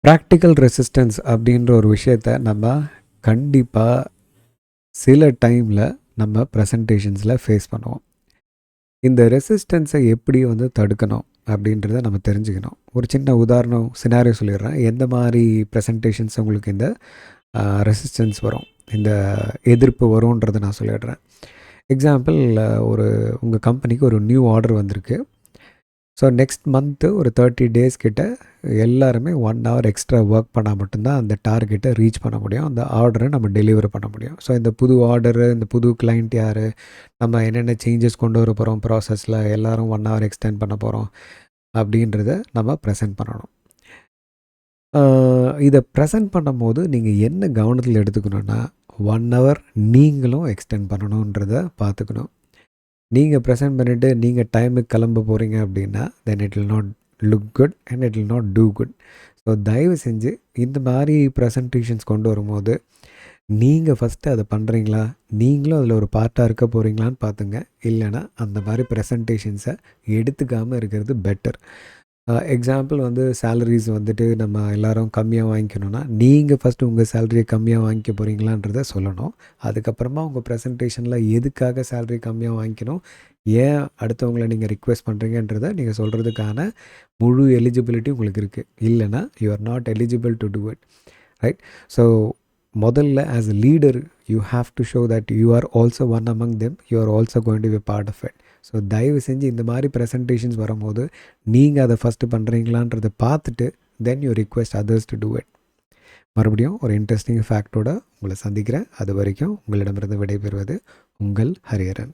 Practical resistance அப்படின்ற ஒரு விஷயத்த நம்ம கண்டிப்பாக சில டைமில் நம்ம ப்ரெசன்டேஷன்ஸில் ஃபேஸ் பண்ணுவோம். இந்த ரெசிஸ்டன்ஸை எப்படி தடுக்கணும் அப்படின்றத நம்ம தெரிஞ்சுக்கணும். ஒரு சின்ன உதாரணம் சினாரியோ சொல்லிடுறேன். எந்த மாதிரி ப்ரெசன்டேஷன்ஸ் உங்களுக்கு இந்த ரெசிஸ்டன்ஸ் வரும், இந்த எதிர்ப்பு வரும்ன்றதை நான் சொல்லிடுறேன். எக்ஸாம்பிள், உங்கள் கம்பெனிக்கு ஒரு நியூ ஆர்டர் வந்திருக்கு. ஸோ நெக்ஸ்ட் மந்த்து ஒரு 30 days கிட்ட எல்லாருமே 1 hour எக்ஸ்ட்ரா ஒர்க் பண்ணால் மட்டும்தான் அந்த டார்கெட்டை ரீச் பண்ண முடியும், அந்த ஆர்டரை நம்ம டெலிவர் பண்ண முடியும். ஸோ இந்த புது ஆர்டரு, இந்த புது கிளைண்ட் யார், நம்ம என்னென்ன சேஞ்சஸ் கொண்டு வர போகிறோம், ப்ராசஸில் எல்லோரும் 1 hour எக்ஸ்டெண்ட் பண்ண போகிறோம் அப்படின்றத நம்ம ப்ரெசென்ட் பண்ணணும். இதை ப்ரெசென்ட் பண்ணும்போது நீங்கள் என்ன கவனத்தில் எடுத்துக்கணுன்னா, 1 hour நீங்களும் எக்ஸ்டெண்ட் பண்ணணுன்றதை பார்த்துக்கணும். நீங்கள் ப்ரெசென்ட் பண்ணிவிட்டு நீங்கள் டைமுக்கு கிளம்ப போகிறீங்க அப்படின்னா then it will not look good and it will not do good. So தயவு செஞ்சு இந்த மாதிரி ப்ரெசன்டேஷன்ஸ் கொண்டு வரும்போது நீங்கள் ஃபஸ்ட்டு அதை பண்ணுறீங்களா, நீங்களும் அதில் ஒரு பார்ட்டாக இருக்க போகிறீங்களான்னு பார்த்துங்க. இல்லைனா அந்த மாதிரி ப்ரெசன்டேஷன்ஸை எடுத்துக்காமல் இருக்கிறது பெட்டர். எக்ஸாம்பிள் சேலரிஸ் நம்ம எல்லோரும் கம்மியாக வாங்கிக்கணுன்னா நீங்கள் ஃபஸ்ட்டு உங்கள் சேலரியை கம்மியாக வாங்கிக்க போகிறீங்களான்றத சொல்லணும். அதுக்கப்புறமா உங்கள் ப்ரெசன்டேஷனில் எதுக்காக சேலரி கம்மியாக வாங்கிக்கணும், ஏன் அடுத்தவங்களை நீங்கள் ரிக்வெஸ்ட் பண்ணுறீங்கன்றதை நீங்கள் சொல்கிறதுக்கான முழு எலிஜிபிலிட்டி உங்களுக்கு இருக்குது. இல்லைனா you are not eligible to do it, right? So முதல்ல as a leader you have to show that you are also one among them, you are also going to be part of it. So தயவு செஞ்சு இந்த மாதிரி presentations வரும்போது நீங்கள் அதை first பண்ணுறீங்களான்றதை பார்த்துட்டு then you request others to do it. மறுபடியும் ஒரு இன்ட்ரெஸ்டிங் ஃபேக்டோட உங்களை சந்திக்கிறேன். அது வரைக்கும் உங்களிடமிருந்து விடைபெறுவது உங்கள் ஹரிஹரன்.